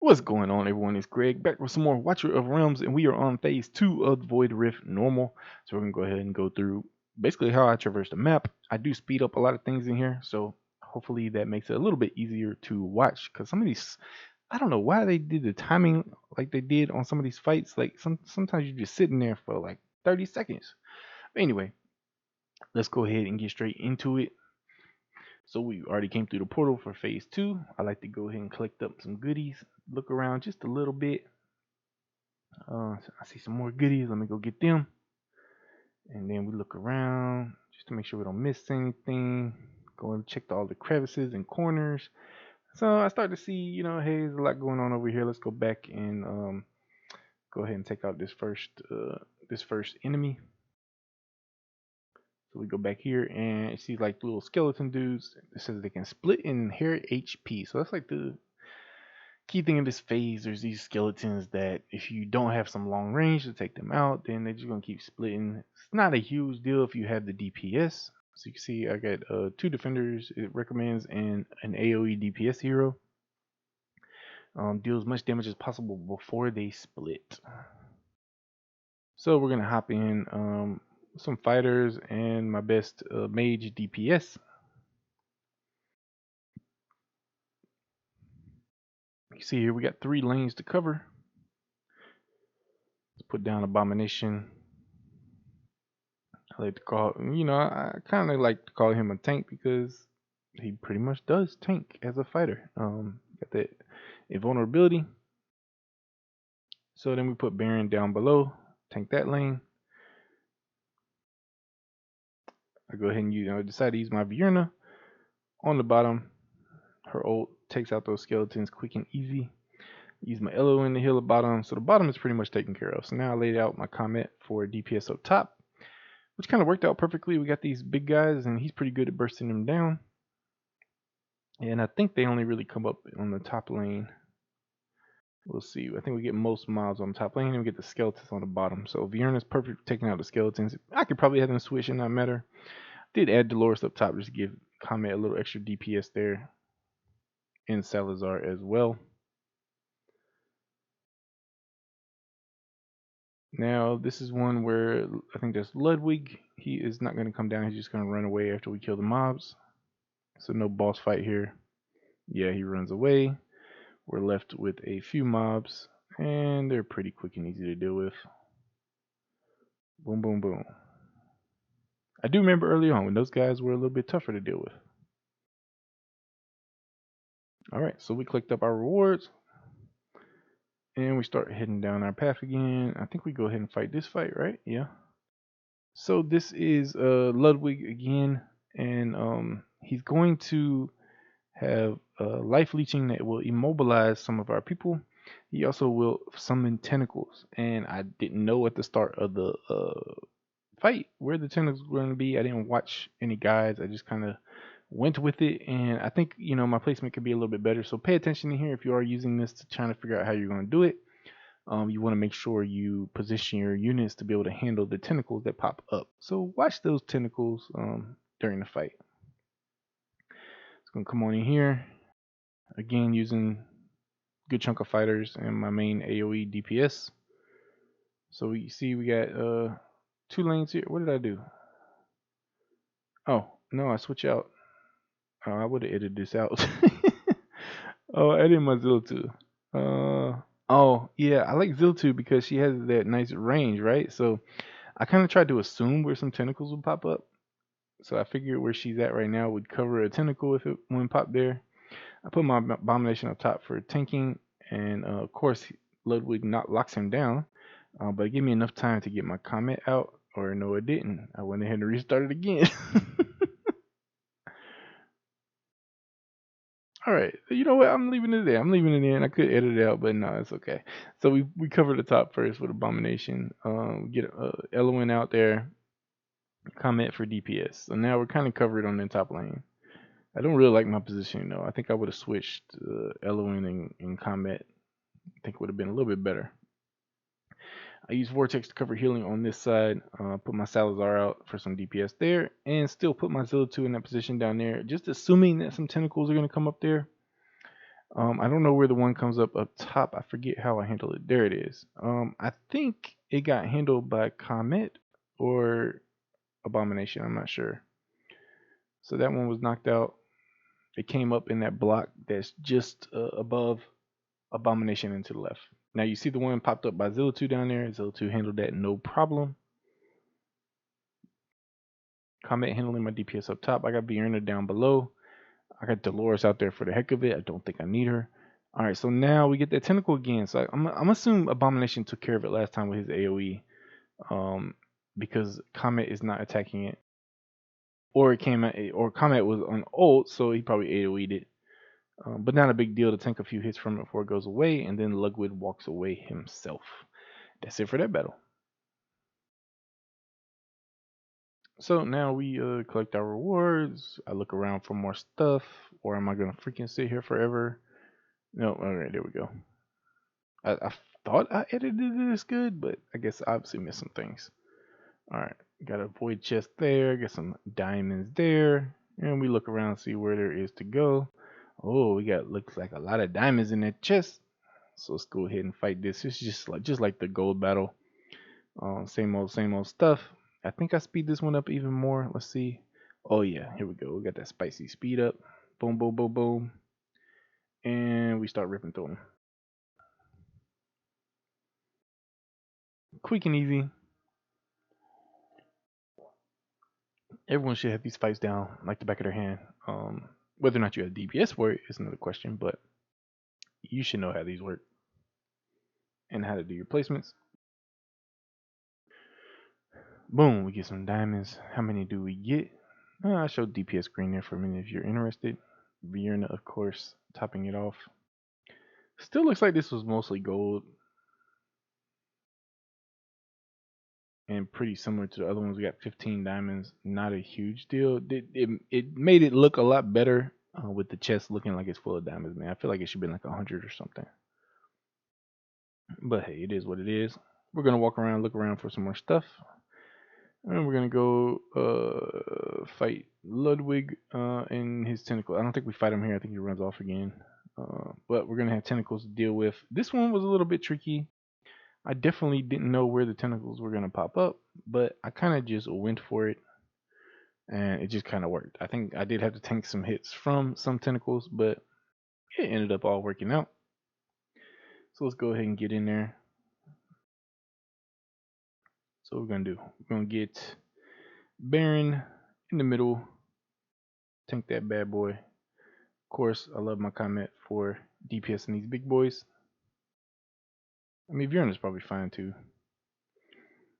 What's going on, everyone? It's Greg back with some more Watcher of Realms, and we are on phase 2 of the Void Rift Normal. So we're gonna go ahead and go through basically how I traverse the map. I do speed up a lot of things in here, so hopefully that makes it a little bit easier to watch. Because some of these, I don't know why they did the timing like they did on some of these fights. Like sometimes you're just sitting there for like 30 seconds. But anyway, let's go ahead and get straight into it. So we already came through the portal for phase 2. I like to go ahead and collect up some goodies, look around just a little bit. I see some more goodies. Let me go get them. And then we look around just to make sure we don't miss anything. Go and check all the crevices and corners. So I start to see, hey, there's a lot going on over here. Let's go back and go ahead and take out this first enemy. So we go back here and see like little skeleton dudes. It says they can split in hair HP. So that's like the key thing in this phase. There's these skeletons that if you don't have some long range to take them out, then they're just gonna keep splitting. It's not a huge deal if you have the DPS. So you can see I got 2 defenders it recommends and an AoE DPS hero. Deals much damage as possible before they split. So we're gonna hop in some fighters and my best mage DPS. You see here we got 3 lanes to cover. Let's put down Abomination. I like to call, I kind of like to call him a tank because he pretty much does tank as a fighter. Got that invulnerability. So then we put Baron down below, tank that lane. I go ahead and decide to use my Vierna on the bottom. Her ult takes out those skeletons quick and easy. Use my Elo in the heal the bottom, so the bottom is pretty much taken care of. So now I laid out my Comet for DPS up top, which kind of worked out perfectly. We got these big guys, and he's pretty good at bursting them down. And I think they only really come up on the top lane. We'll see. I think we get most mobs on the top lane, and we get the skeletons on the bottom. So Vierna is perfect for taking out the skeletons. I could probably have them switch and not matter. Did add Dolores up top just to give Comet a little extra DPS there. And Salazar as well. Now, this is one where I think there's Ludwig. He is not going to come down. He's just going to run away after we kill the mobs. So no boss fight here. Yeah, he runs away. We're left with a few mobs, and they're pretty quick and easy to deal with. Boom, boom, boom. I do remember early on when those guys were a little bit tougher to deal with. Alright, so we clicked up our rewards. And we start heading down our path again. I think we go ahead and fight this fight, right? Yeah. So this is Ludwig again, and he's going to have life leeching that will immobilize some of our people. He also will summon tentacles, and I didn't know at the start of the fight where the tentacles were going to be. I didn't watch any guides. I just kind of went with it, and I think my placement could be a little bit better. So pay attention in here if you are using this to trying to figure out how you're going to do it. You want to make sure you position your units to be able to handle the tentacles that pop up. So watch those tentacles during the fight. It's going to come on in here. Again, using a good chunk of fighters and my main AoE DPS. So we see we got 2 lanes here. What did I do? Oh, no, I switch out. Oh, I would have edited this out. Oh, I edited my Ziltu. Oh, yeah, I like Ziltu because she has that nice range, right? So I kind of tried to assume where some tentacles would pop up. So I figured where she's at right now would cover a tentacle if it wouldn't pop there. I put my Abomination up top for tanking, and of course Ludwig locks him down, but it gave me enough time to get my Comet out, or no it didn't. I went ahead and restarted again. Alright, you know what? I'm leaving it there. I'm leaving it in. I could edit it out, but no, it's okay. So we cover the top first with Abomination. Get Eloin out there. Comet for DPS. So now we're kind of covered on the top lane. I don't really like my positioning though. I think I would have switched Eloin and Comet. I think it would have been a little bit better. I use Vortex to cover healing on this side. Put my Salazar out for some DPS there, and still put my Zilla 2 in that position down there, just assuming that some tentacles are going to come up there. I don't know where the one comes up top. I forget how I handle it. There it is. I think it got handled by Comet or Abomination. I'm not sure. So that one was knocked out. It came up in that block that's just above Abomination and to the left. Now you see the one popped up by Zilla 2 down there. Zilla 2 handled that no problem. Comet handling my DPS up top. I got Bierna down below. I got Dolores out there for the heck of it. I don't think I need her. All right, so now we get that tentacle again. So I'm assuming Abomination took care of it last time with his AOE, because Comet is not attacking it, or it came at, or Comet was on ult, so he probably AOE'd it. But not a big deal to tank a few hits from it before it goes away, and then Ludwig walks away himself. That's it for that battle. So now we collect our rewards. I look around for more stuff, or am I gonna freaking sit here forever? No, alright, there we go. I thought I edited this good, but I guess I obviously missed some things. Alright, got a void chest there, got some diamonds there, and we look around and see where there is to go. Oh, we got looks like a lot of diamonds in that chest. So let's go ahead and fight this. It's just like the gold battle. Same old stuff. I think I speed this one up even more. Let's see. Oh yeah, here we go. We got that spicy speed up. Boom, boom, boom, boom. And we start ripping through them. Quick and easy. Everyone should have these fights down like the back of their hand. Whether or not you have DPS for it is another question, but you should know how these work and how to do your placements. Boom, we get some diamonds. How many do we get? I showed DPS green there for a minute if you're interested. Vierna, of course, topping it off. Still looks like this was mostly gold. And pretty similar to the other ones. We got 15 diamonds. Not a huge deal. It made it look a lot better with the chest looking like it's full of diamonds, man. I feel like it should be like 100 or something. But hey, it is what it is. We're going to walk around, look around for some more stuff. And we're going to go fight Ludwig and his tentacle. I don't think we fight him here. I think he runs off again. But we're going to have tentacles to deal with. This one was a little bit tricky. I definitely didn't know where the tentacles were going to pop up, but I kind of just went for it, and it just kind of worked. I think I did have to tank some hits from some tentacles, but it ended up all working out. So let's go ahead and get in there. So what we're going to do, we're going to get Baron in the middle, tank that bad boy. Of course, I love my comment for DPS and these big boys. I mean, Vierna is probably fine too.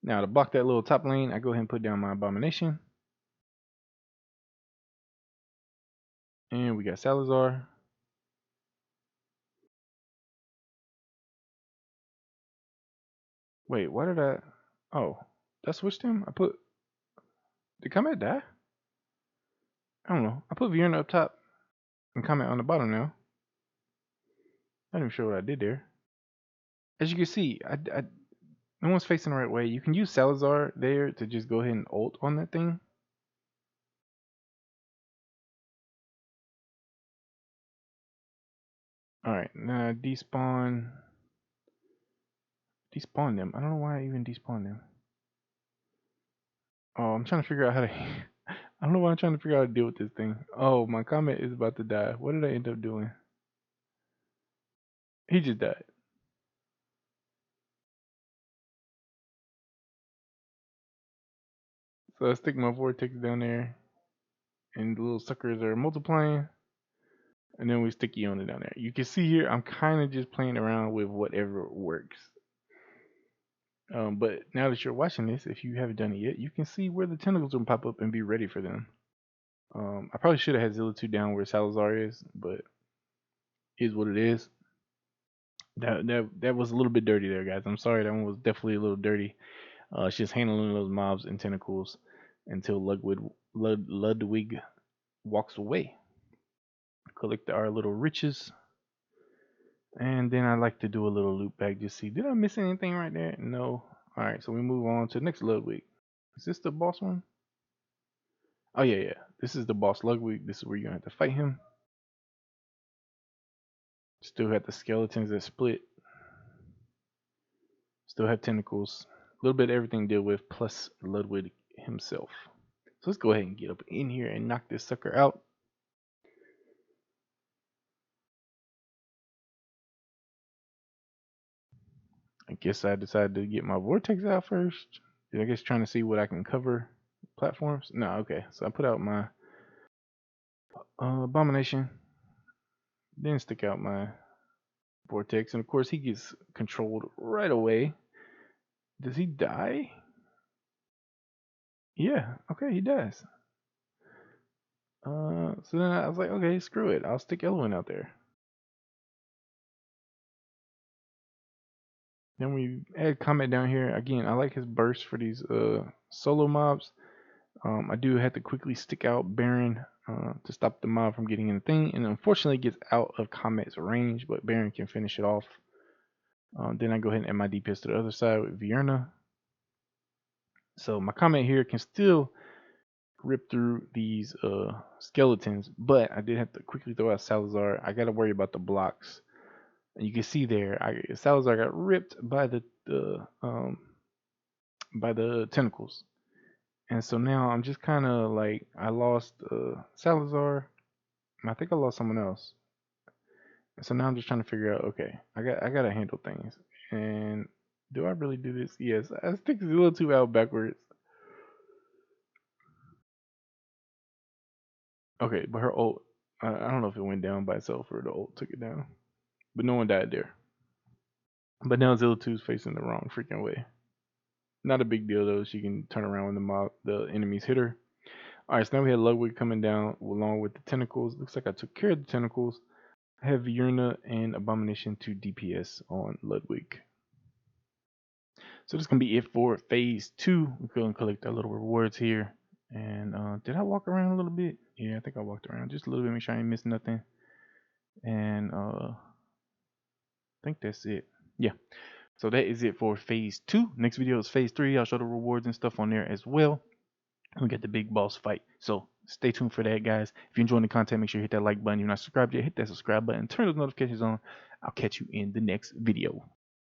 Now to block that little top lane, I go ahead and put down my Abomination. And we got Salazar. Wait, why did I? Oh, that switched him? Did Comet die? I don't know. I put Vierna up top and Comet on the bottom now. Not even sure what I did there. As you can see, no one's facing the right way. You can use Salazar there to just go ahead and ult on that thing. Alright, now despawn. Despawn them. I don't know why I even despawn them. Oh, I'm trying to figure out how to. I don't know why I'm trying to figure out how to deal with this thing. Oh, my Comet is about to die. What did I end up doing? He just died. So I stick my vortex down there, and the little suckers are multiplying, and then we stick Iona down there. You can see here, I'm kind of just playing around with whatever works. But now that you're watching this, if you haven't done it yet, you can see where the tentacles will pop up and be ready for them. I probably should have had Zilla 2 down where Salazar is, but is what it is. That was a little bit dirty there, guys. I'm sorry, that one was definitely a little dirty. It's just handling those mobs and tentacles until Ludwig walks away. Collect our little riches. And then I like to do a little loop back, just see, did I miss anything right there? No. Alright, so we move on to the next Ludwig. Is this the boss one? Oh yeah. This is the boss Ludwig. This is where you're gonna have to fight him. Still have the skeletons that split. Still have tentacles. A little bit of everything to deal with, plus Ludwig himself. So let's go ahead and get up in here and knock this sucker out. I guess I decided to get my vortex out first. I guess trying to see what I can cover platforms. No, okay. So I put out my abomination. Then stick out my vortex. And of course he gets controlled right away. Does he die? Yeah, okay, he does. So then I was like, okay, screw it. I'll stick Eloin out there. Then we add Comet down here. Again, I like his burst for these solo mobs. I do have to quickly stick out Baron to stop the mob from getting in the thing. And unfortunately it gets out of Comet's range, but Baron can finish it off. Then I go ahead and add my DPS to the other side with Vierna. So my Comet here can still rip through these skeletons, but I did have to quickly throw out Salazar. I got to worry about the blocks. And you can see there, Salazar got ripped by the tentacles, and so now I'm just kind of like I lost Salazar. I think I lost someone else, and so now I'm just trying to figure out. Okay, I gotta handle things, and do I really do this? Yes, I think it's a little too out backwards. Okay, but her ult, I don't know if it went down by itself or the ult took it down, but no one died there. But now Zilla 2's facing the wrong freaking way. Not a big deal though. She can turn around when the enemies hit her. Alright, so now we had Ludwig coming down along with the tentacles. Looks like I took care of the tentacles. I have Vierna and Abomination to DPS on Ludwig. So this is going to be it for phase 2. We're going to collect our little rewards here. And did I walk around a little bit? Yeah, I think I walked around just a little bit, make sure I ain't missed nothing. And I think that's it. Yeah. So that is it for phase 2. Next video is phase 3. I'll show the rewards and stuff on there as well. We get the big boss fight. So stay tuned for that, guys. If you're enjoying the content, make sure you hit that like button. If you're not subscribed yet, hit that subscribe button. Turn those notifications on. I'll catch you in the next video.